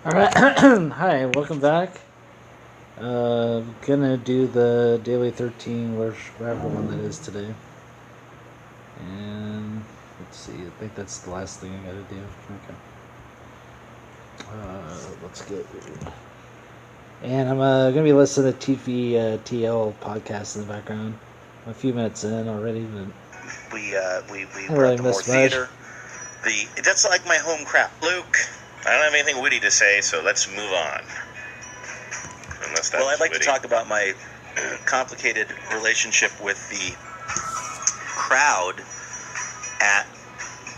All right, hi, welcome back. Gonna do the Daily 13, wherever one that is today. And let's see, I think that's the last thing I gotta do. Okay. Let's get. And I'm gonna be listening to TVTL podcast in the background. I'm a few minutes in already, but We I were really at the Moore missed much. Theater. That's like my home crowd. Luke, I don't have anything witty to say, so let's move on. Unless that's Well, I'd like witty. to talk about my complicated relationship with the crowd at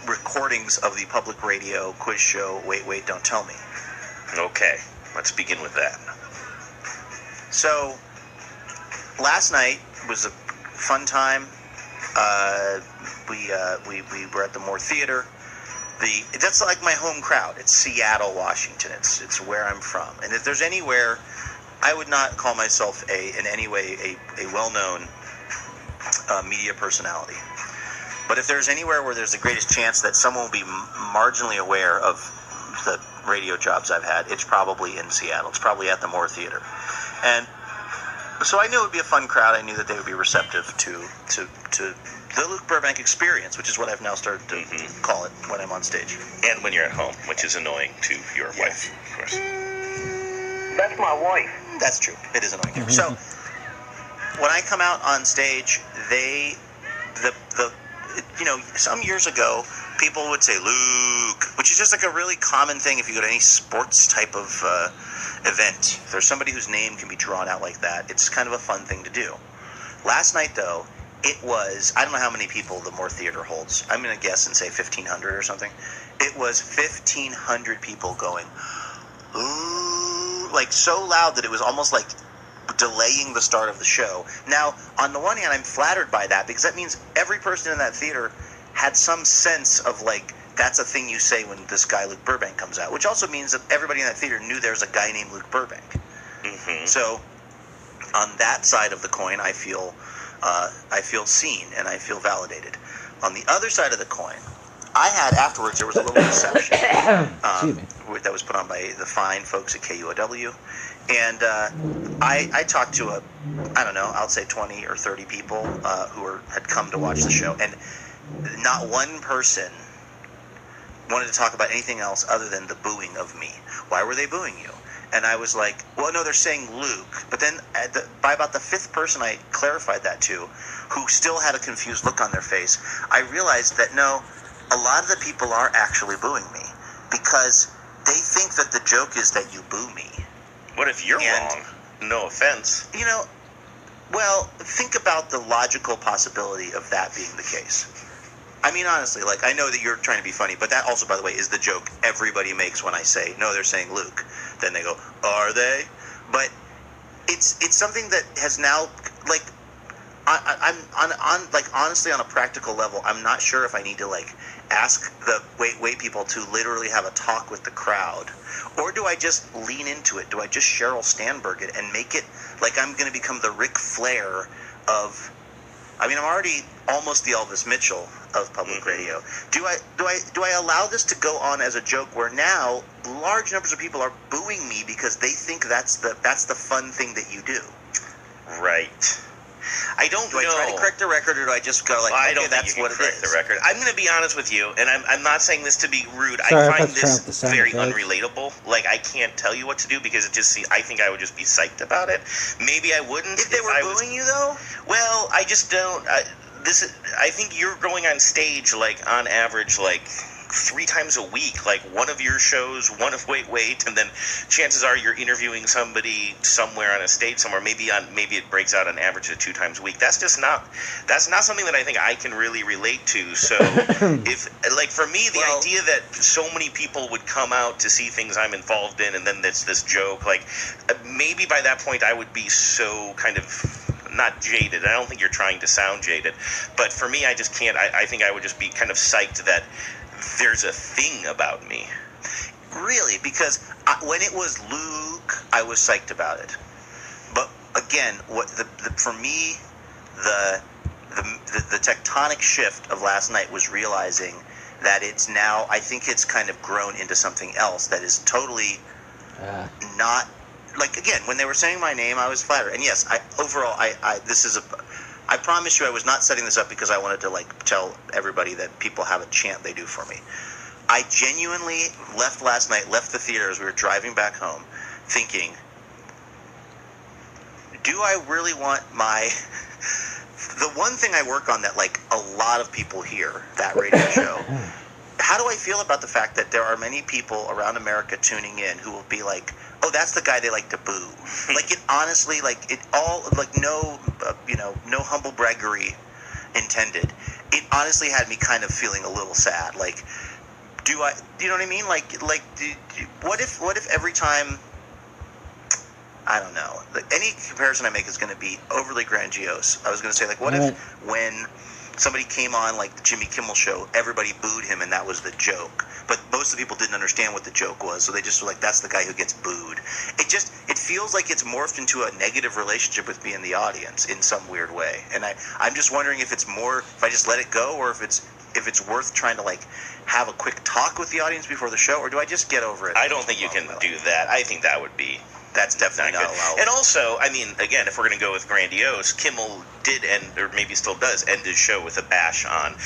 recordings of the public radio quiz show Wait, Wait, Don't Tell Me. Okay, let's begin with that. So, last night was a fun time. We were at the Moore Theater. That's like my home crowd. It's Seattle, Washington. It's where I'm from. And if there's anywhere, I would not call myself in any way a well-known media personality. But if there's anywhere where there's the greatest chance that someone will be marginally aware of the radio jobs I've had, it's probably in Seattle. It's probably at the Moore Theater. And so I knew it would be a fun crowd. I knew that they would be receptive to the Luke Burbank experience, which is what I've now started to call it when I'm on stage. And when you're at home, which is annoying to your wife, of course. That's my wife. That's true. It is annoying. So when I come out on stage, some years ago, people would say Luke, which is just like a really common thing if you go to any sports type of event. If there's somebody whose name can be drawn out like that, it's kind of a fun thing to do. Last night, though, it was, I don't know how many people the Moore Theater holds. I'm going to guess and say 1,500 or something. It was 1,500 people going, ooh, like so loud that it was almost like delaying the start of the show. Now, on the one hand, I'm flattered by that because that means every person in that theater had some sense of like, that's a thing you say when this guy Luke Burbank comes out, which also means that everybody in that theater knew there's a guy named Luke Burbank. Mm-hmm. So, on that side of the coin, I feel seen and I feel validated. On the other side of the coin, I had afterwards, there was a little reception that was put on by the fine folks at KUOW. And I talked to I'll say 20 or 30 people who had come to watch the show. And not one person wanted to talk about anything else other than the booing of me. Why were they booing you? And I was like, well, no, they're saying Luke. But then by about the fifth person I clarified that to, who still had a confused look on their face, I realized that no, a lot of the people are actually booing me because they think that the joke is that you boo me. What if you're wrong? No offense. Well, think about the logical possibility of that being the case. I mean, honestly, like, I know that you're trying to be funny, but that also, by the way, is the joke everybody makes when I say, no, they're saying Luke. Then they go, are they? But it's something that has now, like, I'm honestly, on a practical level, I'm not sure if I need to, like, ask the wait people to literally have a talk with the crowd. Or do I just lean into it? Do I just Sheryl Sandberg it and make it like I'm going to become the Ric Flair of... I mean, I'm already almost the Elvis Mitchell of public radio. Do I allow this to go on as a joke where now large numbers of people are booing me because they think that's the fun thing that you do? Right. I don't know. Do I try to correct the record, or do I just go like, I okay, don't think that's you what can it correct is? the record. I'm going to be honest with you, and I'm not saying this to be rude. Sorry, I find I thought this the very sound effects. unrelatable. Like, I can't tell you what to do because I think I would just be psyched about it. Maybe I wouldn't. If they were booing you, though? Well, I just don't. I think you're going on stage, like, on average, like, 3 times a week, like one of your shows, one of Wait, and then chances are you're interviewing somebody somewhere on a stage somewhere. Maybe it breaks out on average of 2 times a week. That's not something that I think I can really relate to. So if, like, for me, the idea that so many people would come out to see things I'm involved in, and then it's this joke, like, maybe by that point I would be so kind of not jaded. I don't think you're trying to sound jaded, but for me, I just can't. I think I would just be kind of psyched that there's a thing about me. Really? Because when it was Luke, I was psyched about it. But again, for me, the tectonic shift of last night was realizing that it's now, I think it's kind of grown into something else that is totally not like, again, when they were saying my name, I was flattered. And yes, I promise you, I was not setting this up because I wanted to like tell everybody that people have a chant they do for me. I genuinely left the theater as we were driving back home, thinking, do I really want the one thing I work on that like a lot of people hear, that radio show, how do I feel about the fact that there are many people around America tuning in who will be like, oh, that's the guy they like to boo? Like, it honestly, like, it all, like, no humble braggery intended. It honestly had me kind of feeling a little sad. Like, do you know what I mean? What if every time, I don't know, like, any comparison I make is going to be overly grandiose. I was going to say, like, what if when somebody came on, like, the Jimmy Kimmel show, everybody booed him and that was the joke? But most of the people didn't understand what the joke was, so they just were like, that's the guy who gets booed. It feels like it's morphed into a negative relationship with me and the audience in some weird way. And I'm just wondering if it's more, if I just let it go, or if it's worth trying to, like, have a quick talk with the audience before the show, or do I just get over it? I don't think you can do that. I think that would be... That's definitely not allowed. And also, I mean, again, if we're going to go with grandiose, Kimmel did end, or maybe still does, end his show with a bash on,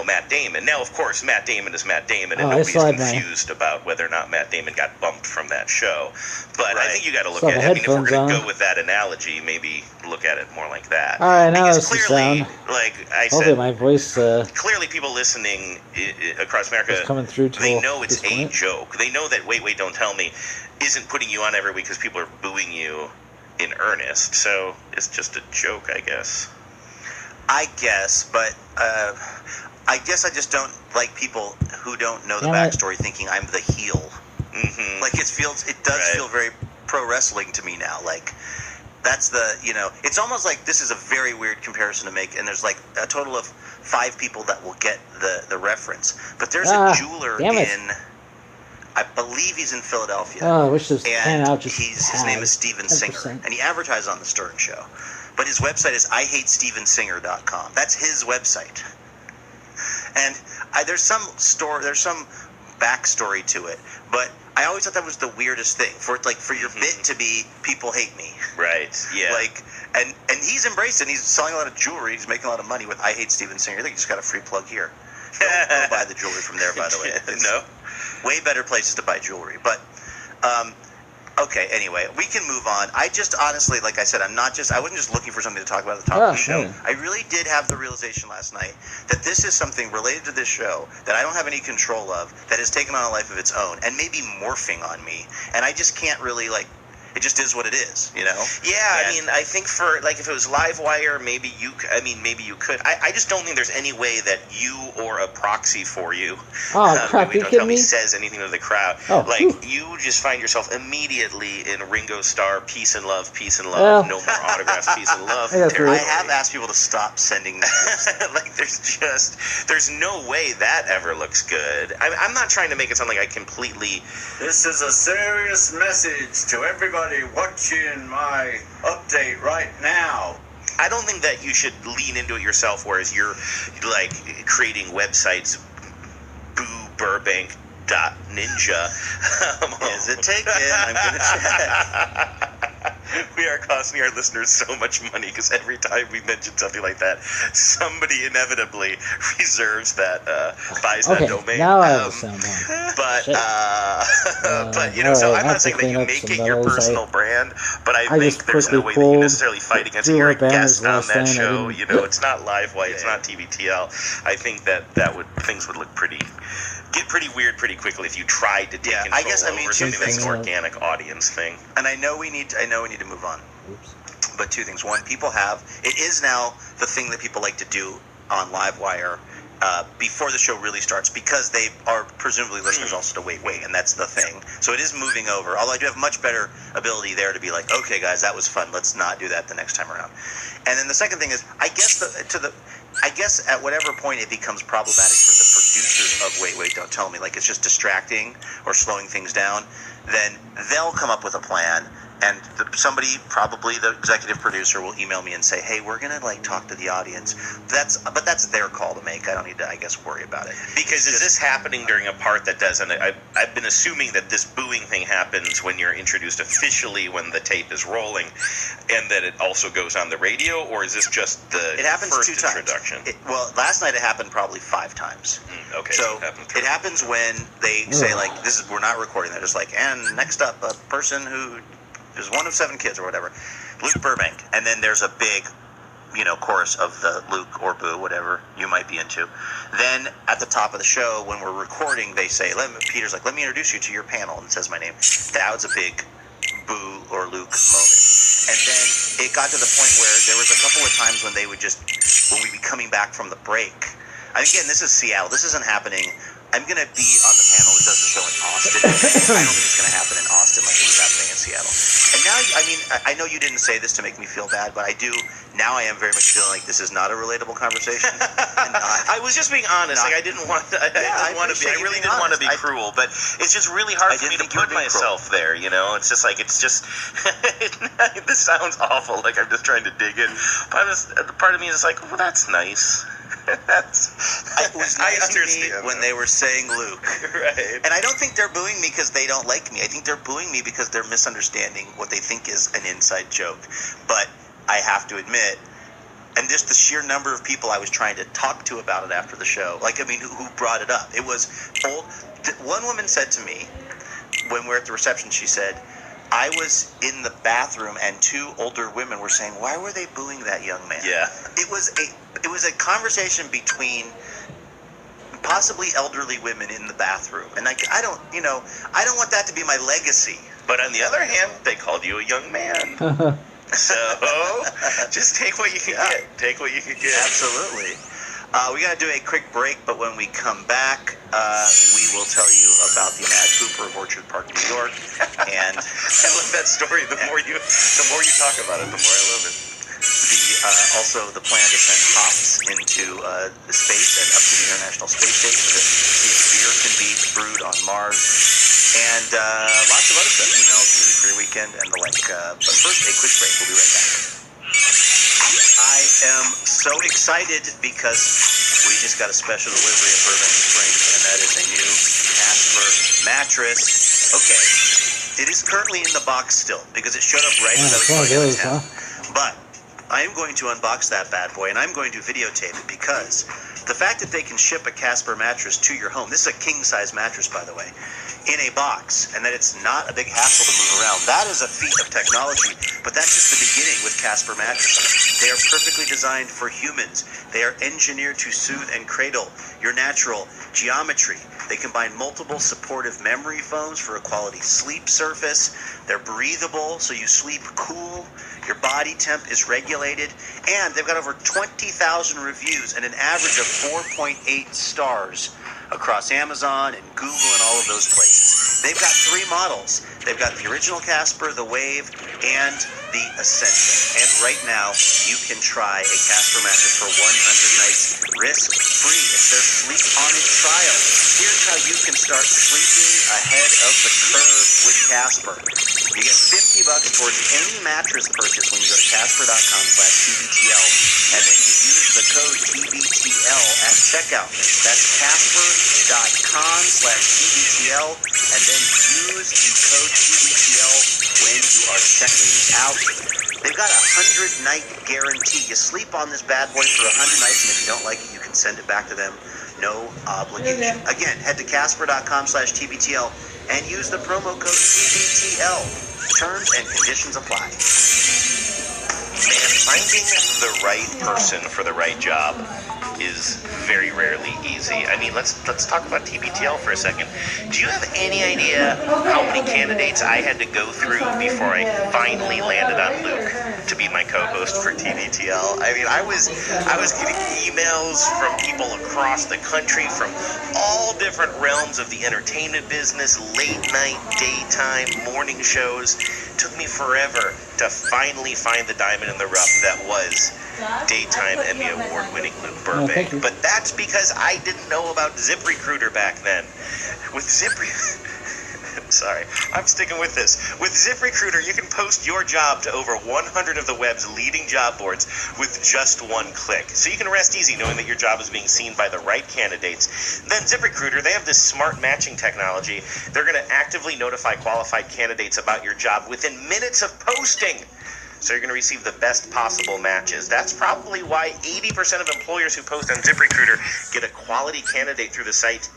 Matt Damon. Now, of course, Matt Damon is Matt Damon, and nobody's confused about whether or not Matt Damon got bumped from that show. But I think you got to look at it. I mean, if we're going to go with that analogy, maybe look at it more like that. All right, now because this clearly, sound. like I Hopefully said, my voice. Clearly, people listening across America, coming through they know it's a joke. They know that Wait, Don't Tell Me isn't putting you on every week because people are booing you in earnest. So it's just a joke, I guess. I guess, but I guess I just don't like people who don't know the backstory thinking I'm the heel. Mm-hmm. Like, it does feel very pro wrestling to me now. Like, that's the, it's almost like this is a very weird comparison to make, and there's like a total of 5 people that will get the reference. But there's a jeweler in, I believe he's in Philadelphia. Oh, I wish this and out just his name is Steven 10%. Singer, and he advertises on the Stern Show. But his website is IHateStevenSinger.com. That's his website. And there's some backstory to it, but I always thought that was the weirdest thing for your bit to be people hate me. Right. Yeah. Like, and he's embraced it. And he's selling a lot of jewelry. He's making a lot of money with I Hate Steven Singer. I think you just got a free plug here. Don't buy the jewelry from there, by the way. It's way better places to buy jewelry. But okay, anyway, we can move on. I just honestly, like I said, I wasn't just looking for something to talk about at the top of the show. Yeah. I really did have the realization last night that this is something related to this show that I don't have any control of, that has taken on a life of its own and maybe morphing on me. And I just can't really, like, it just is what it is, Yeah, I mean, I think for, like, if it was Livewire, maybe you could. I just don't think there's any way that you or a proxy for you, crap, you kidding me? says anything to the crowd. You just find yourself immedly in Ringo Starr, peace and love, no more autographs, peace and love. I have asked people to stop sending names. Like, there's no way that ever looks good. I'm not trying to make it sound like I completely... This is a serious message to everybody watching my update right now. I don't think that you should lean into it yourself, whereas you're, like, creating websites, booburbank.ninja. Is it taken? I'm going to check. We are costing our listeners so much money because every time we mention something like that, somebody inevitably reserves that, buys that domain. Now I have a sound on. But so I'm not saying that you make it your personal brand, but I think there's no way that you necessarily fight against it. You're a guest on that show. It's not Livewire, it's not TVTL. I think that things would look get pretty weird pretty quickly if you tried to take control over something that's an organic audience thing. And I know we need to move on. Oops. But 2 things. One, it is now the thing that people like to do on Livewire before the show really starts, because they are presumably listeners also to wait, and that's the thing. So it is moving over, although I do have much better ability there to be like, okay, guys, that was fun. Let's not do that the next time around. And then the second thing is, I guess at whatever point it becomes problematic for the producers of Wait, Don't Tell Me, like it's just distracting or slowing things down, then they'll come up with a plan and somebody, probably the executive producer, will email me and say, "Hey, we're gonna like talk to the audience." But that's their call to make. I don't need to, I guess, worry about it. Because is this happening during a part that doesn't? I've been assuming that this booing thing happens when you're introduced officially, when the tape is rolling, and that it also goes on the radio, or is this just the It happens first 2 times. introduction? Well, last night it happened probably 5 times. Okay, So it happens when they say like, we're not recording. They're just like, and next up, a person who is one of 7 kids or whatever, Luke Burbank, and then there's a big, chorus of the Luke or Boo, whatever you might be into. Then at the top of the show, when we're recording, they say, Peter's like, "Let me introduce you to your panel," and says my name. That was a big Boo or Luke moment. And then it got to the point where there was a couple of times when when we'd be coming back from the break. And again, this is Seattle. This isn't happening. I'm going to be on the panel that does the show in Austin. I don't think it's going to happen in Austin like it was happening in Seattle. And now, I know you didn't say this to make me feel bad, but I do. Now I am very much feeling like this is not a relatable conversation. I was just being honest. I didn't want to. I really didn't want to be cruel, but it's just really hard for me to put myself there. It's just like this sounds awful. Like I'm just trying to dig in. But part of me is like, well, that's nice. It was nice to me when they were saying Luke. Right. And I don't think they're booing me because they don't like me. I think they're booing me because they're misunderstanding what they think is an inside joke. But I have to admit, and just the sheer number of people I was trying to talk to about it after the show, who brought it up. It was old. One woman said to me, when we were at the reception, she said, I was in the bathroom and 2 older women were saying, "Why were they booing that young man?" Yeah. It was a conversation between possibly elderly women in the bathroom. And I don't want that to be my legacy. But on the other hand, they called you a young man. So just take what you can get. Take what you can get. Absolutely. We got to do a quick break, but when we come back, we will tell you about the Mad Cooper of Orchard Park, New York. And I love that story. The more you talk about it, the more I love it. Also the plan to send hops into space and up to the International Space Station to see if beer can be brewed on Mars. And lots of other stuff. Emails, Music for Your Weekend, and the like. But first, a quick break. We'll be right back. I am so excited because we just got a special delivery at Burbank Springs, and that is a new Casper mattress. Okay, it is currently in the box still because it showed up right as I was going out of town. But I am going to unbox that bad boy, and I'm going to videotape it because the fact that they can ship a Casper mattress to your home, this is a king-size mattress, by the way, in a box, and that it's not a big hassle to move around, that is a feat of technology, but that's just the beginning with Casper mattresses. They are perfectly designed for humans. They are engineered to soothe and cradle your natural geometry. They combine multiple supportive memory foams for a quality sleep surface. They're breathable, so you sleep cool. Your body temp is regulated, and they've got over 20,000 reviews and an average of 4.8 stars across Amazon and Google and all of those places. They've got 3 models. They've got the original Casper, the Wave, and the Essential. And right now, you can try a Casper mattress for 100 nights risk-free. It's their Sleep On It trial. Here's how you can start sleeping ahead of the curve with Casper. You get $50 towards any mattress purchase when you go to casper.com/TBTL, and then you use the code TBTL at checkout. That's casper.com/TBTL, and then use the code TBTL when you are checking out. They've got a 100-night guarantee. You sleep on this bad boy for 100 nights, and if you don't like it, you can send it back to them. No obligation. Again, head to casper.com/TBTL and use the promo code TBTL. Terms and conditions apply. Man, finding the right person for the right job is very rarely easy. I mean, let's talk about TBTL for a second. Do you have any idea how many candidates I had to go through before I finally landed on Luke to be my co-host for TBTL? I mean, I was getting emails from people across the country from all different realms of the entertainment business, late night, daytime, morning shows. It took me forever to finally find the diamond in the rough that was daytime Emmy Award-winning Luke Burbank. But that's because I didn't know about ZipRecruiter back then. With Sorry, I'm sticking with this. With ZipRecruiter, you can post your job to over 100 of the web's leading job boards with just one click. So you can rest easy knowing that your job is being seen by the right candidates. Then ZipRecruiter, they have this smart matching technology. They're going to actively notify qualified candidates about your job within minutes of posting. So you're going to receive the best possible matches. That's probably why 80% of employers who post on ZipRecruiter get a quality candidate through the site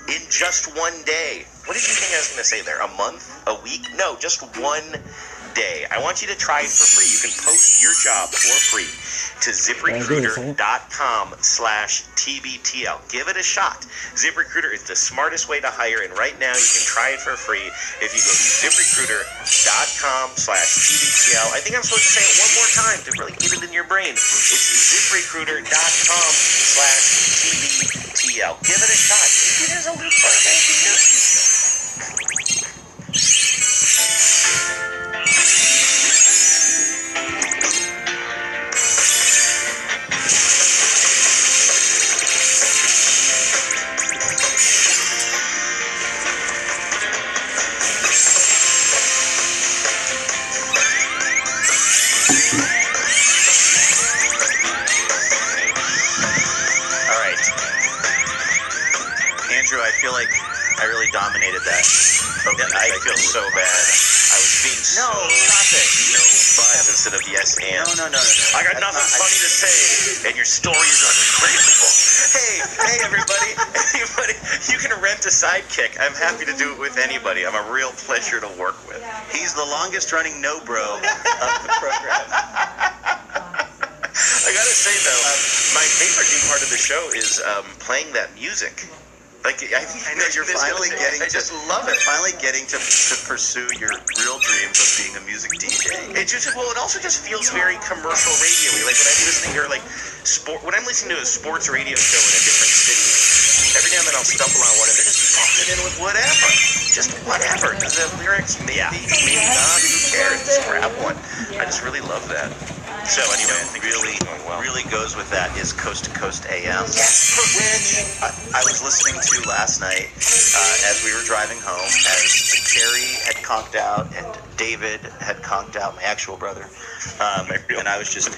in just one day. What did you think I was going to say there? A month? A week? No, just one day. I want you to try it for free. You can post your job for free to ZipRecruiter.com/TBTL. Give it a shot. ZipRecruiter is the smartest way to hire, and right now you can try it for free if you go to ZipRecruiter.com/TBTL. I think I'm supposed to say it one more time to really get it in your brain. It's ZipRecruiter.com/TBTL. Give it a shot. Maybe there's a loophole. Andrew, I feel like I really dominated that. Okay, I feel so bad. I was being so but instead of yes and. No. I got nothing funny to say, and your story is unbelievable. Hey, everybody, you can rent a sidekick. I'm happy to do it with anybody. I'm a real pleasure to work with. He's the longest running no bro of the program. I gotta say though, my favorite new part of the show is playing that music. Like I know You're finally getting. I just love it. Finally getting to pursue your real dreams of being a music DJ. It also just feels very commercial radio-y. Like when I'm listening to when I'm listening to a sports radio show in a different city, every now and then I'll stumble on one and they're just popping in with whatever. Just whatever. Because the lyrics maybe not, who cares? Just grab one. I just really love that. So anyway, I think really goes with that is Coast to Coast AM, which I was listening to last night as we were driving home, as Carrie had conked out and David had conked out, my actual brother, and I was just,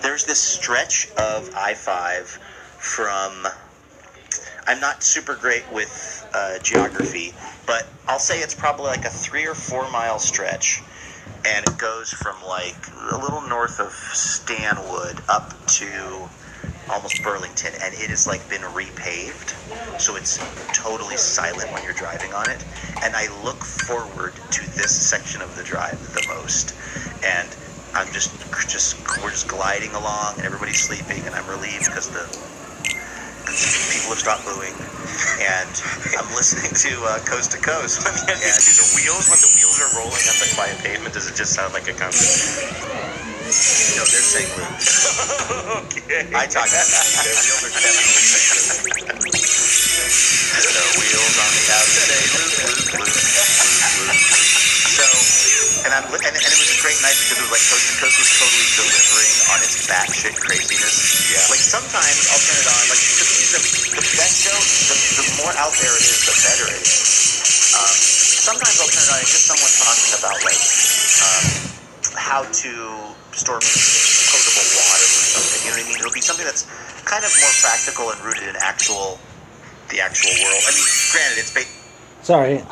there's this stretch of I-5 from, I'm not super great with geography, but I'll say it's probably like a 3 or 4 mile stretch. And it goes from like a little north of Stanwood up to almost Burlington, and it has like been repaved, so it's totally silent when you're driving on it. And I look forward to this section of the drive the most. And I'm just we're just gliding along, and everybody's sleeping, and I'm relieved because people have stopped booing, and I'm listening to Coast to Coast. When the wheels are rolling on the quiet pavement, does it just sound like a concert? No, they're saying loop. Okay. I talk about the wheels are definitely saying loop. The wheels on the outside, loop. So, and it was a great night because it was like Coast to Coast was totally delivering on its batshit craziness. Yeah. Like sometimes I'll turn it on. Like to me, the best show, the more out there it is, the better it is. Sometimes I'll turn it on. It's just someone talking about like how to store potable water or something. You know what I mean? It'll be something that's kind of more practical and rooted in the actual world. I mean, granted, it's Sorry.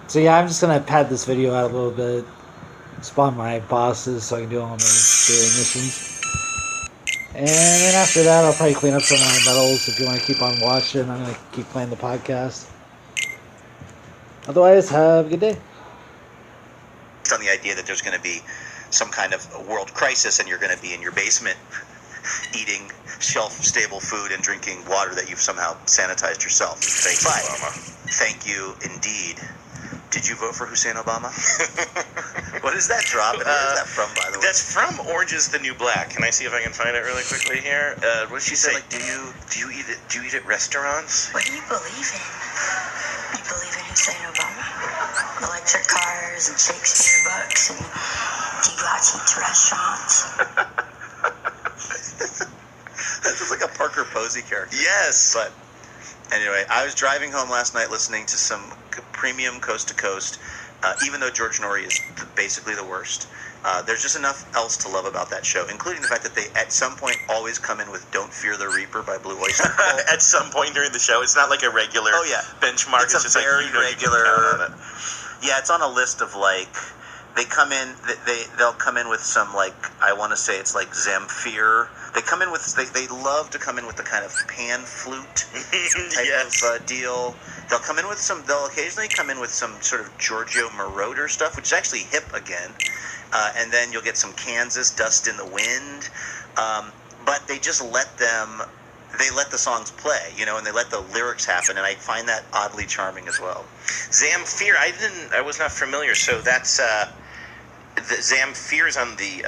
So yeah, I'm just gonna pad this video out a little bit, spawn my bosses so I can do all my daily missions, and then after that I'll probably clean up some of my medals. If you want to keep on watching, I'm gonna keep playing the podcast. Otherwise, have a good day. on the idea that there's going to be some kind of world crisis and you're going to be in your basement eating shelf-stable food and drinking water that you've somehow sanitized yourself. Thank you, Obama. Thank you, indeed. Did you vote for Hussein Obama? What is that drop? And where is that from, by the way? That's from Orange is the New Black. Can I see if I can find it really quickly here? What did she say? Like, do you eat at restaurants? What do you believe in? You believe in Hussein Obama? Electric cars and Shakespeare books, and do you go out to eat to restaurants? That was like a Parker Posey character. Yes. But anyway, I was driving home last night listening to some premium coast to coast. Even though George Norrie is basically the worst, there's just enough else to love about that show, including the fact that they at some point always come in with "Don't Fear the Reaper" by Blue Oyster Cult. At some point during the show, it's not like a regular benchmark. It's a just very like, regular. Yeah, it's on a list of like. They come in. They'll come in with some like I want to say it's like Zamfir. They come in with they love to come in with the kind of pan flute type of deal. They'll come in with some. They'll occasionally come in with some sort of Giorgio Moroder stuff, which is actually hip again. And then you'll get some Kansas Dust in the Wind. But they just let them. They let the songs play, and they let the lyrics happen, and I find that oddly charming as well. Zamfir, I was not familiar. So that's the Zamfir's on the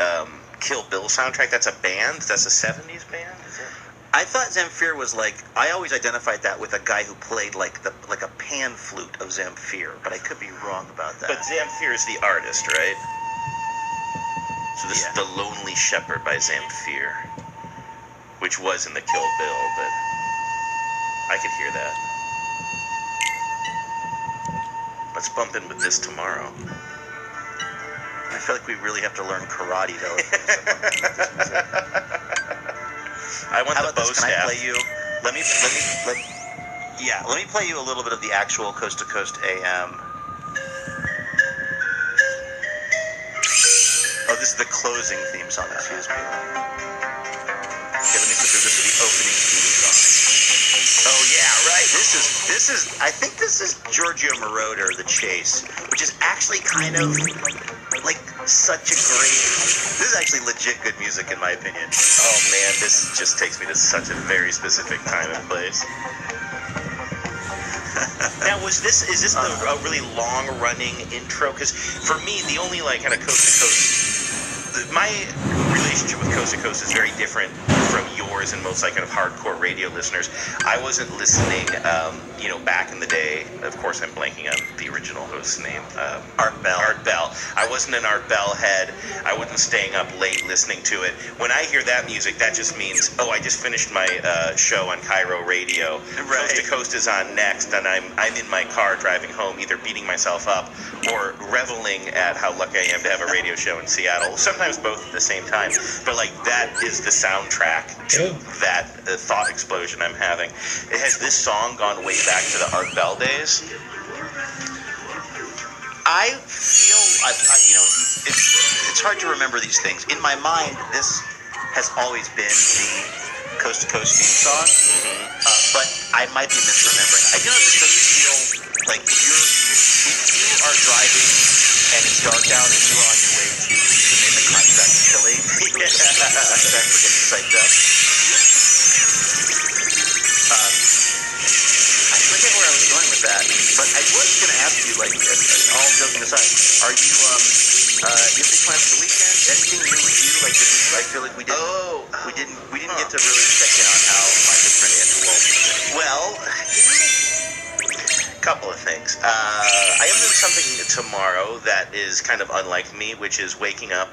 Kill Bill soundtrack. That's a band. That's a '70s band. Is it? I thought Zamfir was like I always identified that with a guy who played like a pan flute of Zamfir, but I could be wrong about that. But Zamfir is the artist, right? So this is The Lonely Shepherd by Zamfir, which was in the Kill Bill, but I could hear that. Let's bump in with this tomorrow. I feel like we really have to learn karate though. I want the bow staff. Can I play you? Let me play you a little bit of the actual Coast to Coast AM. Oh, this is the closing theme song. Excuse me. Okay, let me put this is the opening theme song. Oh yeah, right. This is. I think this is Giorgio Moroder, The Chase, which is actually kind of like such a great. This is actually legit good music in my opinion. Oh man, this just takes me to such a very specific time and place. Now, is this a really long running intro? Because for me, the only like kind of coast to coast, my relationship with Coast to Coast is very different from yours and most like kind of hardcore radio listeners. I wasn't listening, back in the day. Of course, I'm blanking on the original host's name. Art Bell. Art Bell. I wasn't an Art Bell head. I wasn't staying up late listening to it. When I hear that music, that just means, I just finished my show on Cairo Radio. Right. Coast to Coast is on next, and I'm in my car driving home, either beating myself up or reveling at how lucky I am to have a radio show in Seattle. Sometimes both at the same time. But like that is the soundtrack to that thought explosion I'm having. Has this song gone way back to the Art Bell days? I feel, it's hard to remember these things. In my mind, this has always been the Coast to Coast theme song, but I might be misremembering. I do know this doesn't feel like if you are driving and it's dark out and you are on your way to submit a contract to Philly, contract for getting psyched up. I forget where I was going with that, but I was going to ask you, like, all joking aside, are you, you have any plans for the weekend? Anything new with you? Like, I feel like we didn't get to really check in on how my good friend Andrew Walsh is doing. Well, couple of things. I am doing something tomorrow that is kind of unlike me, which is waking up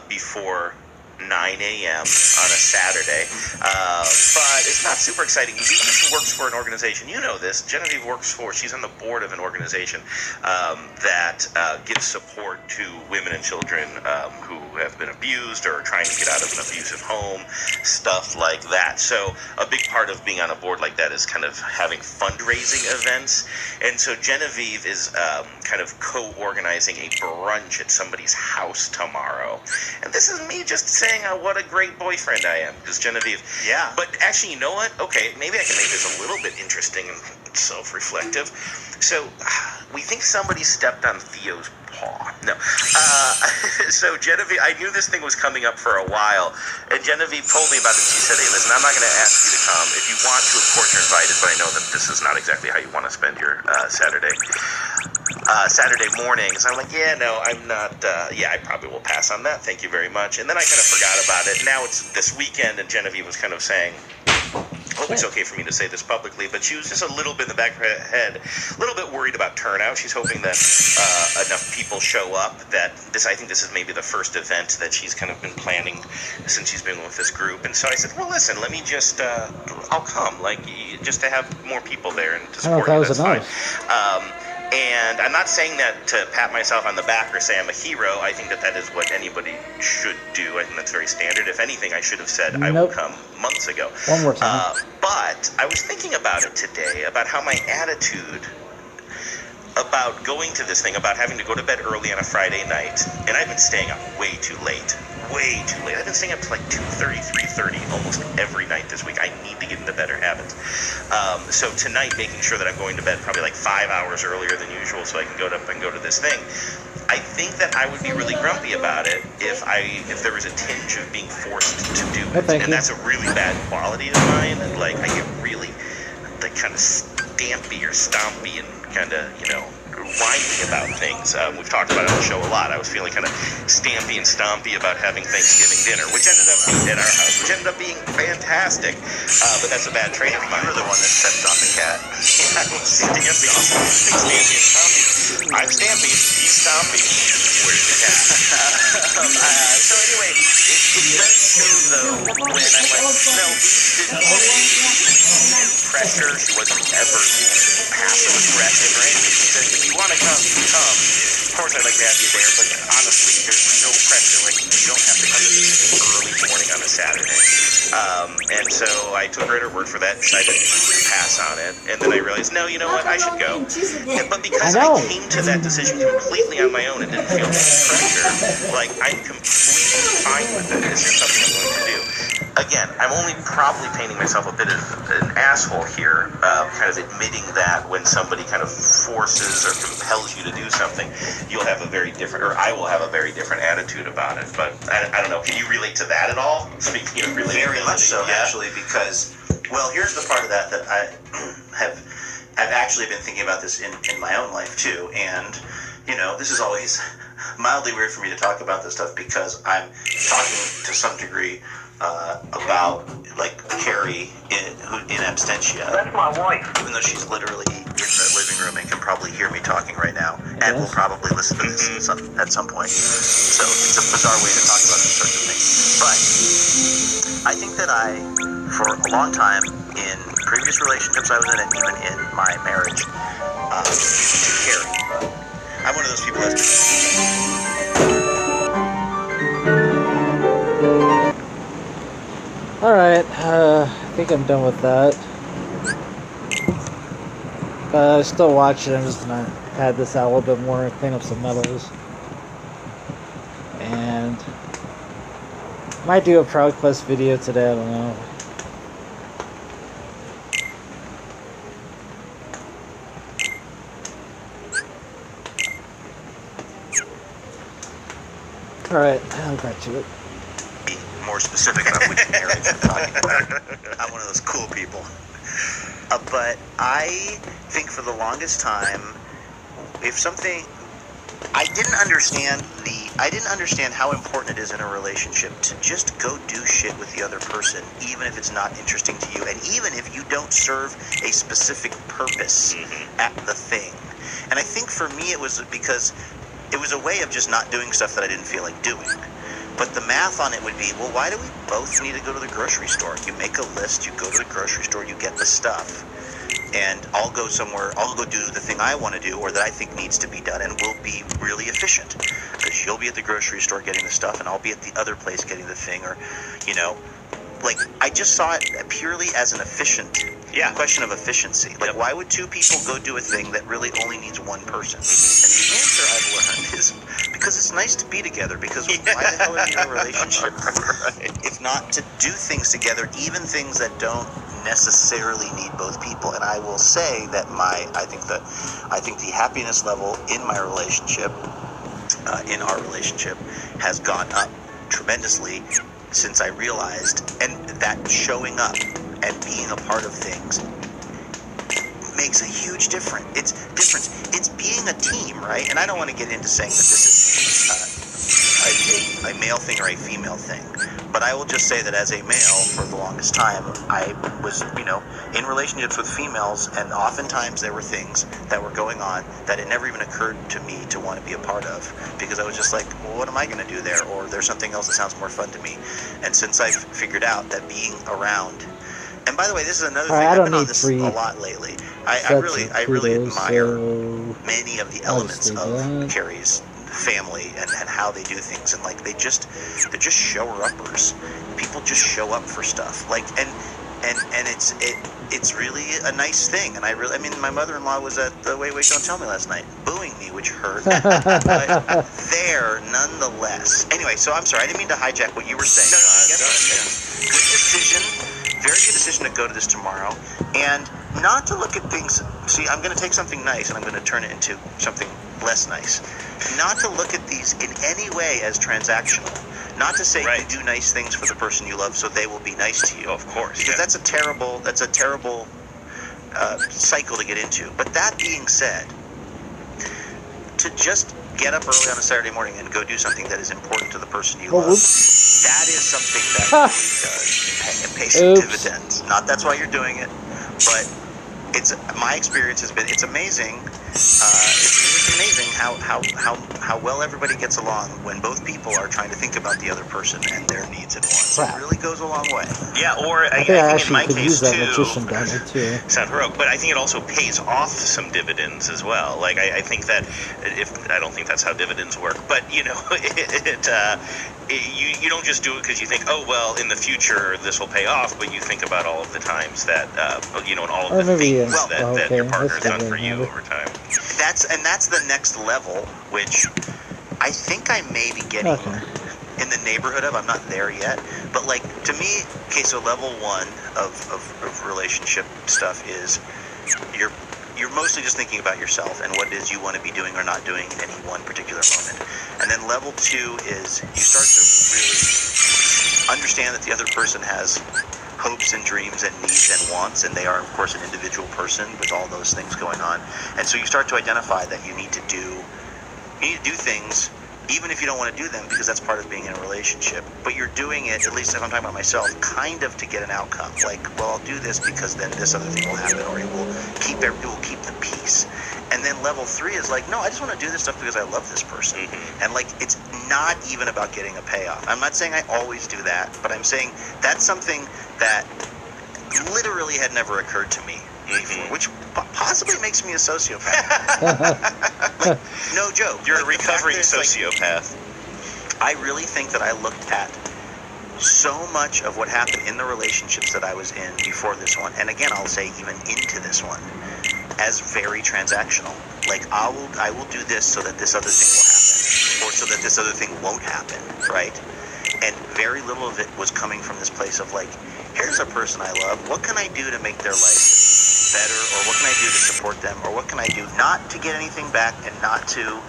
before 9 a.m. on a Saturday, but it's not super exciting. She works for an organization, you know this, Genevieve she's on the board of an organization that gives support to women and children who have been abused or are trying to get out of an abusive home, stuff like that. So a big part of being on a board like that is kind of having fundraising events, and so Genevieve is kind of co-organizing a brunch at somebody's house tomorrow, and this is me just saying what a great boyfriend I am, because Genevieve. Yeah. But actually, you know what? Okay, maybe I can make this a little bit interesting and self-reflective. So, we think somebody stepped on Theo's paw. No. So Genevieve, I knew this thing was coming up for a while, and Genevieve told me about it. She said, "Hey, listen, I'm not going to ask you to come. If you want to, of course, you're invited, but I know that this is not exactly how you want to spend your Saturday mornings." I'm like, "Yeah, no, I'm not. I probably will pass on that. Thank you very much." And then I kind of forgot about it. Now it's this weekend, and Genevieve was kind of saying, I hope it's okay for me to say this publicly, but she was just a little bit in the back of her head, a little bit worried about turnout. She's hoping that enough people show up. I think this is maybe the first event that she's kind of been planning since she's been with this group. And so I said, well, listen, let me just, I'll come, just to have more people there and to support you. That's fine. And I'm not saying that to pat myself on the back or say I'm a hero. I think that is what anybody should do. I think that's very standard. If anything, I should have said I will come months ago. One more time. But I was thinking about it today, about how my attitude about going to this thing, about having to go to bed early on a Friday night, and I've been staying up way too late. I've been staying up to like 2:30, 3:30 almost every night this week. I need to get into better habits. So tonight, making sure that I'm going to bed probably like 5 hours earlier than usual so I can go to this thing. I think that I would be really grumpy about it if there was a tinge of being forced to do it. And that's a really bad quality of mine. Like, I get really like kind of stampy or stompy and kind of, whiny about things. We've talked about it on the show a lot. I was feeling kind of stampy and stompy about having Thanksgiving dinner, which ended up being at our house, which ended up being fantastic. But that's a bad trait of mine. You were the one that stepped on the cat. I was stampy and stompy. I'm stampy, he's stompy. Where's the cat? So anyway, it does show though when I'm like, these didn't pressure. She wasn't ever passive aggressive or anything. She said, if you want to come, come. Of course, I'd like to have you there, but honestly, there's no pressure. Like, you don't have to come to this early morning on a Saturday. And so I took her at her word for that, decided to pass on it, and then I realized, no, you know what, I should go. But because I came to that decision completely on my own and didn't feel any pressure, like, I'm completely fine with it. It's just something I'm going to do. Again, I'm only probably painting myself a bit of an asshole here, kind of admitting that when somebody kind of forces or compels you to do something, you'll have a very different, or I will have a very different attitude about it. But I don't know, can you relate to that at all? Speaking of relatability. Very much so, actually, because, well, here's the part of that I have actually been thinking about this in my own life too, and this is always mildly weird for me to talk about this stuff because I'm talking to some degree about like Carrie in absentia. That's my wife. Even though she's literally in the living room and can probably hear me talking right now, and will probably listen to this at some point. So it's a bizarre way to talk about these sorts of things. But I think that for a long time, in previous relationships I was in, and even in my marriage, Carrie. I'm one of those people that's Alright, I think I'm done with that. But I still watch it. I'm just gonna add this out a little bit more, clean up some medals. And might do a ProQuest video today, I don't know. Alright, I'll back to it. More specific on which marriage I'm talking about. I'm one of those cool people. But I think for the longest time, if something, I didn't understand how important it is in a relationship to just go do shit with the other person, even if it's not interesting to you, and even if you don't serve a specific purpose at the thing. And I think for me it was because it was a way of just not doing stuff that I didn't feel like doing. But the math on it would be, well, why do we both need to go to the grocery store? You make a list, you go to the grocery store, you get the stuff, and I'll go somewhere, I'll go do the thing I want to do or that I think needs to be done, and we'll be really efficient. Because you'll be at the grocery store getting the stuff, and I'll be at the other place getting the thing, or, like, I just saw it purely as an question of efficiency. Like, why would two people go do a thing that really only needs one person? And the answer I've learned is because it's nice to be together. Because why the hell are you in a relationship if not to do things together, even things that don't necessarily need both people? And I will say that I think the happiness level in my relationship, in our relationship, has gone up tremendously since I realized, and that showing up and being a part of things makes a huge difference. It's being a team, right? And I don't want to get into saying that this is a male thing or a female thing, but I will just say that as a male, for the longest time, I was, in relationships with females, and oftentimes there were things that were going on that it never even occurred to me to want to be a part of, because I was just like, well, what am I going to do there? Or there's something else that sounds more fun to me. And since I've figured out that being around, and by the way, this is another thing, I've been on this a lot lately. I really admire many of the elements of that. Carrie's family and how they do things, and like they're just shower-uppers. People just show up for stuff, like and it's really a nice thing. And I mean, my mother-in-law was at the Wait Don't Tell Me last night, booing me, which hurt. But there, nonetheless. Anyway, so I'm sorry, I didn't mean to hijack what you were saying. No. Good decision. Very good decision to go to this tomorrow, and not to look at things. See, I'm going to take something nice and I'm going to turn it into something less nice. Not to look at these in any way as transactional. Not to say you do nice things for the person you love so they will be nice to you. Of course, because that's a terrible cycle to get into. But that being said, to just get up early on a Saturday morning and go do something that is important to the person you love, that is something that really does pay some dividends. Not that's why you're doing it, but my experience has been, it's amazing. It's amazing how well everybody gets along when both people are trying to think about the other person and their needs and wants. It really goes a long way. Yeah, or I think I think in my could case use that too. magician banner too. Sound heroic, but I think it also pays off some dividends as well. Like I think that I don't think that's how dividends work, but you know, you don't just do it because you think, oh well, in the future this will pay off, but you think about all of the times that and all of the things that your partner's done for you over time. That's the next level, which I think I may be getting in the neighborhood of. I'm not there yet, but like to me, okay, so level 1 of relationship stuff is you're mostly just thinking about yourself and what it is you want to be doing or not doing in any one particular moment. And then level 2 is you start to really understand that the other person has hopes and dreams and needs and wants, and they are, of course, an individual person with all those things going on. And so you start to identify that you need to do things even if you don't want to do them, because that's part of being in a relationship. But you're doing it, at least if I'm talking about myself, kind of to get an outcome. Like, well, I'll do this because then this other thing will happen, or it will keep the peace. And then level 3 is like, no, I just want to do this stuff because I love this person. Mm-hmm. And like, it's not even about getting a payoff. I'm not saying I always do that, but I'm saying that's something that literally had never occurred to me before, which possibly makes me a sociopath. Like, no joke. You're a recovering sociopath. I really think that I looked at so much of what happened in the relationships that I was in before this one, and again, I'll say even into this one, as very transactional. Like, I will do this so that this other thing will happen, or so that this other thing won't happen, right? And very little of it was coming from this place of like, here's a person I love, what can I do to make their life better, or what can I do to support them, or what can I do not to get anything back, and not to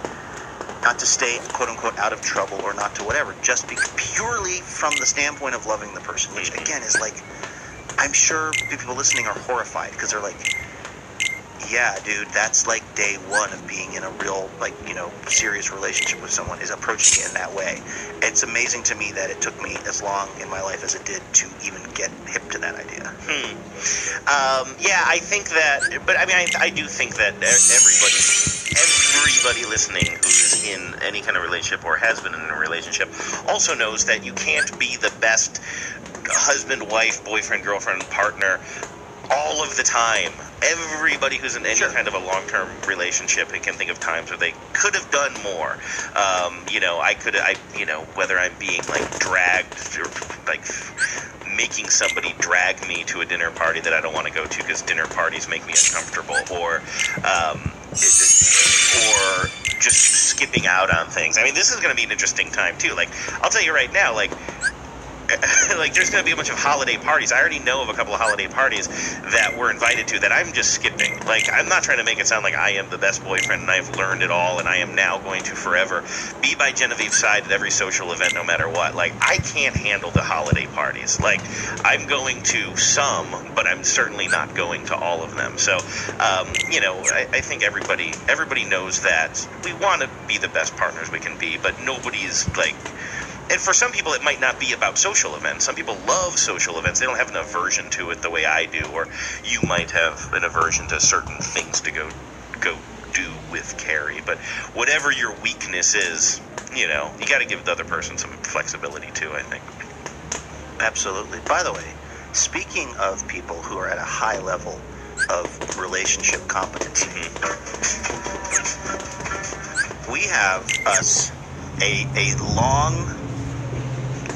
stay quote unquote out of trouble, or not to whatever, just purely from the standpoint of loving the person, which again is like, I'm sure people listening are horrified because they're like, yeah, dude, that's like day one of being in a real, like, you know, serious relationship with someone, is approaching it in that way. It's amazing to me that it took me as long in my life as it did to even get hip to that idea. Yeah, I think that, but I mean, I do think that everybody listening who's in any kind of relationship or has been in a relationship also knows that you can't be the best husband, wife, boyfriend, girlfriend, partner all of the time. Everybody who's in any kind of a long-term relationship can think of times where they could have done more. Whether I'm being like dragged, or like making somebody drag me to a dinner party that I don't want to go to because dinner parties make me uncomfortable, or just skipping out on things. I mean, this is going to be an interesting time too. Like, I'll tell you right now, like there's going to be a bunch of holiday parties. I already know of a couple of holiday parties that we're invited to that I'm just skipping. Like, I'm not trying to make it sound like I am the best boyfriend and I've learned it all and I am now going to forever be by Genevieve's side at every social event no matter what. Like, I can't handle the holiday parties. Like, I'm going to some, but I'm certainly not going to all of them. So, I think everybody knows that we want to be the best partners we can be, but nobody's like... And for some people, it might not be about social events. Some people love social events. They don't have an aversion to it the way I do, or you might have an aversion to certain things to go do with Carrie. But whatever your weakness is, you got to give the other person some flexibility too, I think. Absolutely. By the way, speaking of people who are at a high level of relationship competency. We have us a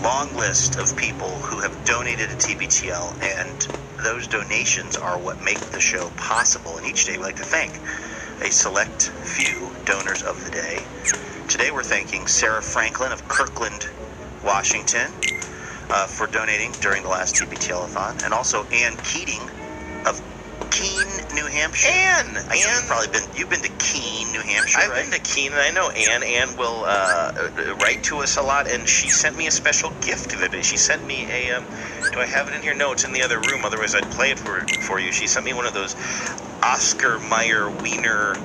long list of people who have donated to TBTL, and those donations are what make the show possible. And each day we like to thank a select few donors of the day. Today we're thanking Sarah Franklin of Kirkland, Washington, for donating during the last TBTL-a-thon, and also Ann Keating of Keene, New Hampshire. You've been to Keene, New Hampshire, I've right? been to Keene, and I know Ann. Ann will write to us a lot, and she sent me a special gift the other day. She sent me a, do I have it in here? No, it's in the other room, otherwise I'd play it for you. She sent me one of those Oscar Mayer Wiener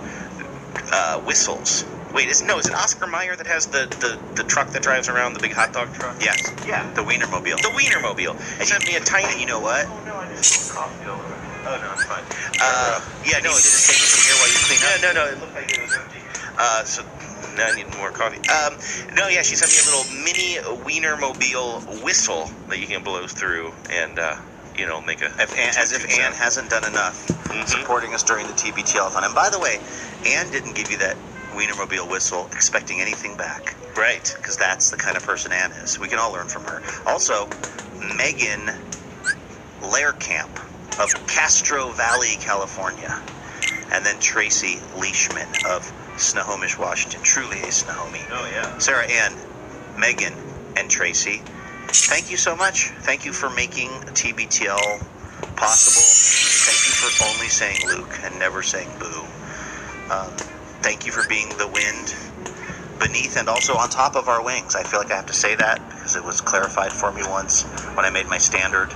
whistles. Wait, is it Oscar Mayer that has the truck that drives around, the big hot dog truck? Yes. Yeah, the Wienermobile. The Wienermobile. It sent me a tiny... And you know what? Oh, no, I just spilled coffee over it. Oh, no, it's fine. Yeah, no, did it take it from here while you clean up? No, it looked like it was empty. So now I need more coffee. No, yeah, she sent me a little mini Wienermobile whistle that you can blow through and, make a... As if Ann hasn't done enough supporting us during the TBTL-a-thon. And by the way, Ann didn't give you that Wienermobile whistle expecting anything back. Right. Because that's the kind of person Ann is. We can all learn from her. Also, Megan Lairkamp of Castro Valley, California. And then Tracy Leishman of Snohomish, Washington. Truly a Snohomi. Oh, yeah. Sarah Ann, Megan, and Tracy, thank you so much. Thank you for making TBTL possible. Thank you for only saying Luke and never saying boo. Thank you for being the wind beneath and also on top of our wings. I feel like I have to say that because it was clarified for me once when I made my standard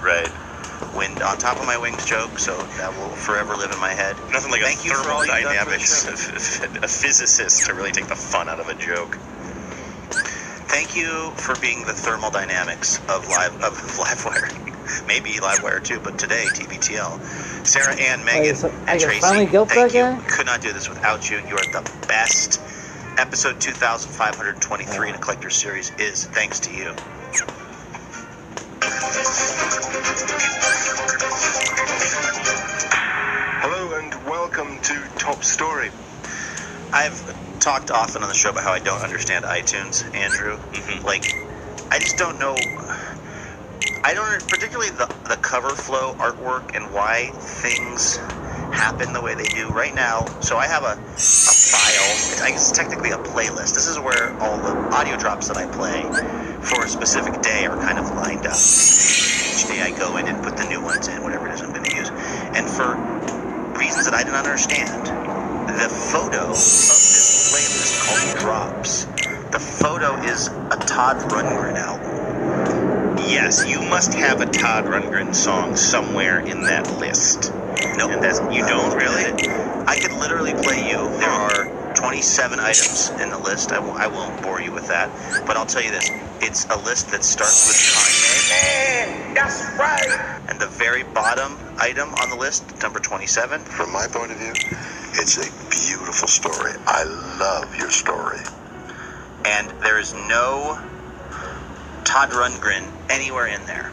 wind on top of my wings joke, so that will forever live in my head. Nothing like Thank you for all you've done for the thermodynamics show. of a physicist to really take the fun out of a joke. Thank you for being the thermodynamics of Livewire. Maybe Livewire too, but today TBTL. Sarah Ann, Megan, I and can Tracy, finally guilt thank that you. guy? We could not do this without you. You are the best. Episode 2523 in a collector's series is thanks to you. Hello and welcome to Top Story. I've talked often on the show about how I don't understand iTunes, Andrew. Like, I just don't know. I don't, particularly the cover flow artwork and why things happen the way they do right now. So I have a file. I guess it's technically a playlist. This is where all the audio drops that I play for a specific day are kind of lined up. Each day I go in and put the new ones in, whatever it is I'm going to use. And for reasons that I didn't understand, the photo of this playlist called Drops, the photo is a Todd Rundgren album. Yes, you must have a Todd Rundgren song somewhere in that list. No, And you don't really? I could literally play you. There are 27 items in the list. I won't bore you with that, but I'll tell you this: it's a list that starts with Kanye. That's right. And the very bottom item on the list, number 27. From my point of view, it's a beautiful story. I love your story. And there is no Todd Rundgren anywhere in there.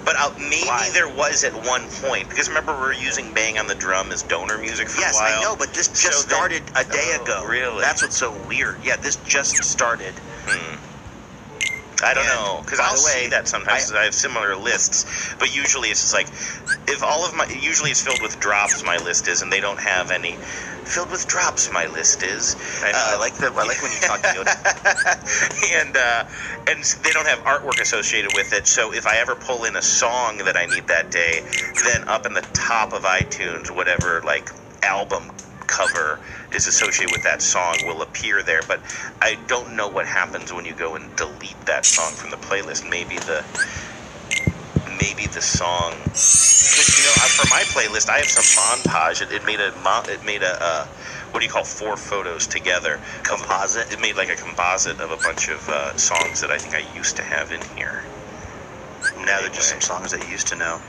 But maybe Why? there was at one point, because remember we were using Bang on the Drum as donor music for a while? Yes, I know, but this just started a day ago. Really? That's what's so weird. Yeah, this just started. I don't know, because by I'll the way, see that sometimes. I have similar lists, but usually it's just like, usually it's filled with drops, my list is, and they don't have any. Filled with drops, my list is. I like when you talk to Yoda. and they don't have artwork associated with it, so if I ever pull in a song that I need that day, then up in the top of iTunes, whatever, like, album cover is associated with that song will appear there, but I don't know what happens when you go and delete that song from the playlist. Maybe the song, because for my playlist I have some montage. It made a what do you call 4 photos together? Composite. It made like a composite of a bunch of songs that I think I used to have in here. Now they're just some songs that you used to know.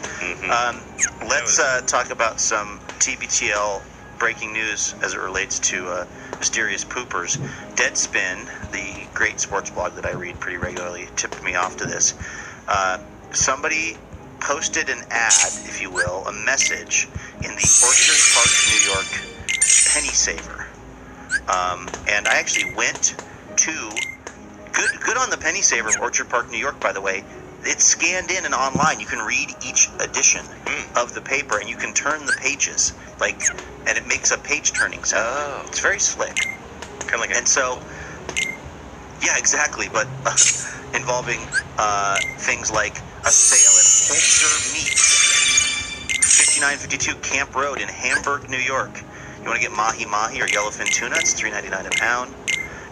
Let's talk about some TBTL breaking news as it relates to mysterious poopers. Deadspin, the great sports blog that I read pretty regularly, tipped me off to this. Somebody posted an ad, if you will, a message in the Orchard Park, New York penny saver. And I actually went to, good on the penny saver of Orchard Park, New York, by the way. It's scanned in and online. You can read each edition of the paper, and you can turn the pages, and it makes a page-turning sound. Oh. It's very slick. Kind of like And so, yeah, exactly, but involving things like a sale at Holzer Meats, 5952 Camp Road in Hamburg, New York. You want to get mahi-mahi or yellowfin tuna? It's $3.99 a pound.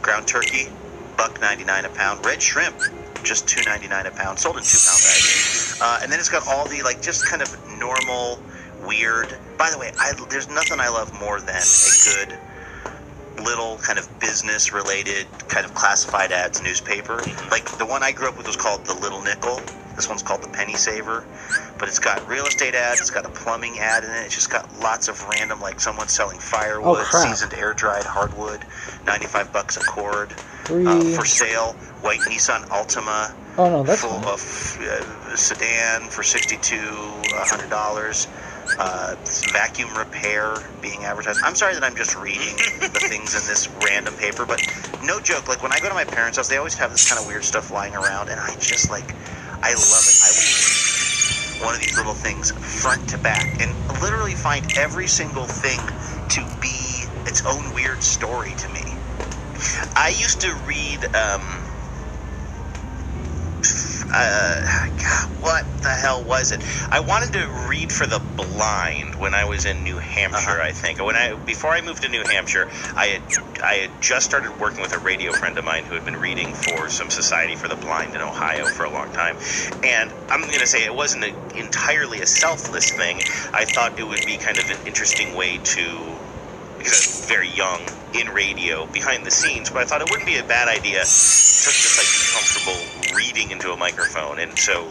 Ground turkey, $1.99 a pound. Red shrimp, just $2.99 a pound. Sold in 2-pound bags. And then it's got all the just kind of normal, weird. By the way, there's nothing I love more than a good little kind of business-related kind of classified ads newspaper. Like the one I grew up with was called The Little Nickel. This one's called The Penny Saver. But it's got real estate ads, it's got a plumbing ad in it, it's just got lots of random, someone selling firewood, seasoned air-dried hardwood, $95 a cord, for sale, white Nissan Altima, full of sedan for $6,200, vacuum repair being advertised. I'm sorry that I'm just reading the things in this random paper, but no joke, when I go to my parents' house, they always have this kind of weird stuff lying around, and I just, I love it. I will one of these little things front to back and literally find every single thing to be its own weird story to me. I used to read, God, what the hell was it? I wanted to read for the blind when I was in New Hampshire, I think. Before I moved to New Hampshire, I had just started working with a radio friend of mine who had been reading for some Society for the Blind in Ohio for a long time. And I'm going to say it wasn't entirely a selfless thing. I thought it would be kind of an interesting way to, because I was very young in radio behind the scenes, but I thought it wouldn't be a bad idea to just be comfortable reading into a microphone. And so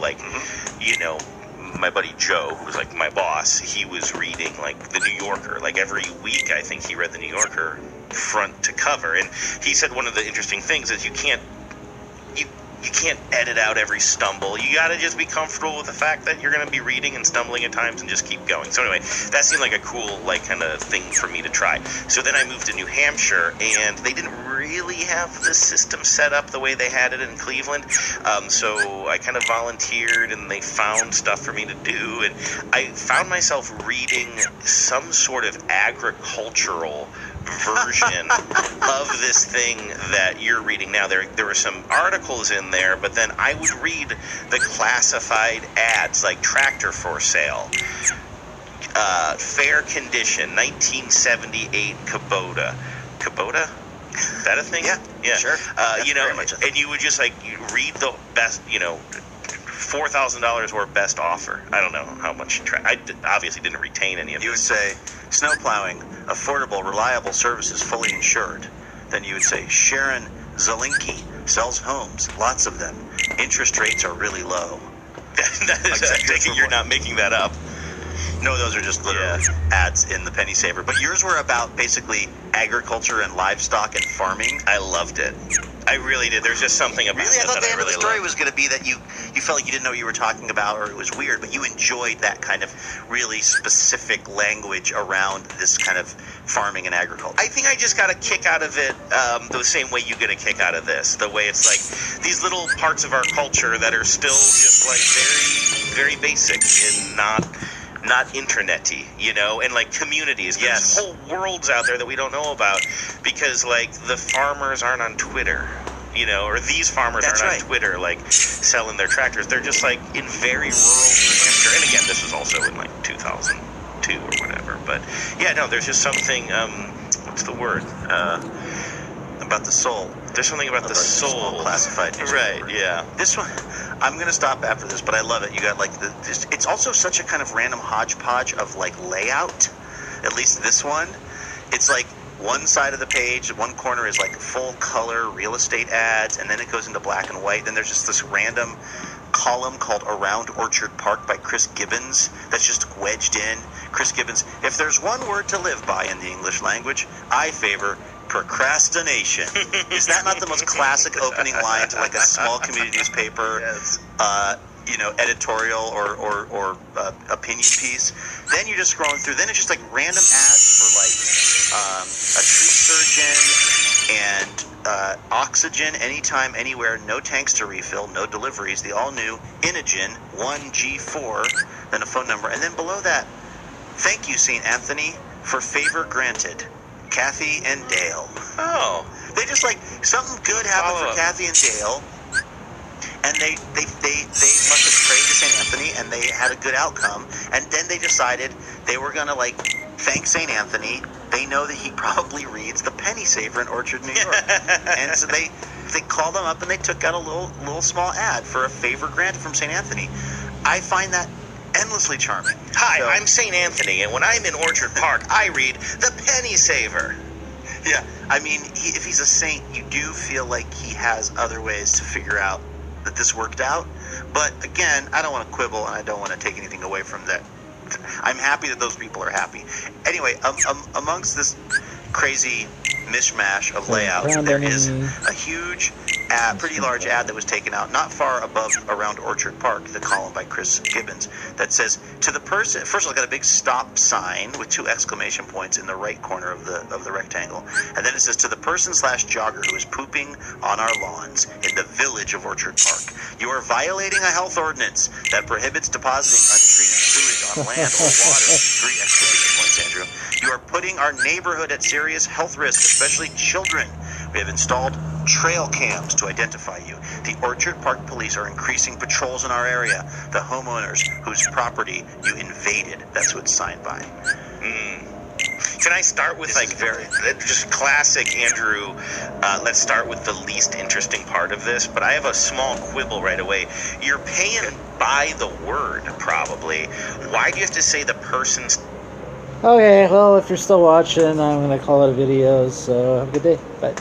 my buddy Joe, who was my boss, he was reading the New Yorker. Every week I think he read the New Yorker front to cover. And he said one of the interesting things is you can't edit out every stumble. You got to just be comfortable with the fact that you're going to be reading and stumbling at times and just keep going. So anyway, that seemed like a cool kind of thing for me to try. So then I moved to New Hampshire, and they didn't really have the system set up the way they had it in Cleveland. So I kind of volunteered, and they found stuff for me to do, and I found myself reading some sort of agricultural version of this thing that you're reading now. There were some articles in there, but then I would read the classified ads like tractor for sale, fair condition, 1978 Kubota. Is that a thing? Yeah, sure. Very much a thing. And you would just you read the best, $4,000 or best offer. I don't know how much I obviously didn't retain any of it. You would say snow plowing, affordable, reliable services, fully insured. Then you would say Sharon Zelinki sells homes, lots of them. Interest rates are really low. You're not making that up. No, those are just literally ads in the penny saver. But yours were about basically agriculture and livestock and farming. I loved it. I really did. There's just something about it. I thought the end of the story loved. was going to be that you felt like you didn't know what you were talking about, or it was weird, but you enjoyed that kind of really specific language around this kind of farming and agriculture. I think I just got a kick out of it the same way you get a kick out of this. The way it's these little parts of our culture that are still just very, very basic and not internet-y, and communities. Yes. There's whole worlds out there that we don't know about because the farmers aren't on Twitter, or these farmers aren't on Twitter selling their tractors. They're just in very rural New Hampshire. And again, this was also in 2002 or whatever. But yeah, no, there's just something. What's the word? About the soul. There's something about the soul. Small classified newspaper. Right, yeah. This one, I'm going to stop after this, but I love it. You got it's also such a kind of random hodgepodge of layout. At least this one. It's one side of the page, one corner is full color real estate ads, and then it goes into black and white. Then there's just this random column called Around Orchard Park by Chris Gibbons that's just wedged in. Chris Gibbons, if there's one word to live by in the English language, I favor procrastination. Is that not the most classic opening line to a small community newspaper? Yes. editorial or opinion piece. Then you're just scrolling through. Then it's just like random ads for like a tree surgeon and oxygen anytime, anywhere, no tanks to refill, no deliveries, the all-new Inogen 1G4, then a phone number. And then below that, thank you, St. Anthony, for favor granted, Kathy and Dale. Oh. They just like, something good happened for Kathy and Dale. And they must have prayed to St. Anthony, and they had a good outcome. And then they decided they were going to, like, thank St. Anthony. They know that he probably reads the Penny Saver in Orchard, New York. And so they called them up, and they took out a little small ad for a favor granted from St. Anthony. I find that endlessly charming. Hi, I'm St. Anthony, and when I'm in Orchard Park, I read the Penny Saver. Yeah, I mean, if he's a saint, you do feel like he has other ways to figure out that this worked out. But again, I don't want to quibble, and I don't want to take anything away from that. I'm happy that those people are happy. Anyway, amongst this crazy mishmash of layouts, there is a huge ad, pretty large ad that was taken out not far above around Orchard Park, the column by Chris Gibbons, that says, to the person, first of all, got a big stop sign with 2 exclamation points in the right corner of the rectangle, and then it says, to the person/jogger who is pooping on our lawns in the village of Orchard Park, you are violating a health ordinance that prohibits depositing untreated sewage on land or water. 3 exclamation points, Andrew. You are putting our neighborhood at serious health risk, especially children. We have installed trail cams to identify you. The Orchard Park police are increasing patrols in our area. The homeowners whose property you invaded. That's who it's signed by. Can I start with just classic Andrew? Let's start with the least interesting part of this, but I have a small quibble right away. You're paying by the word, probably. Why do you have to say the person's? Okay, well, if you're still watching, I'm going to call it a video, so have a good day. Bye.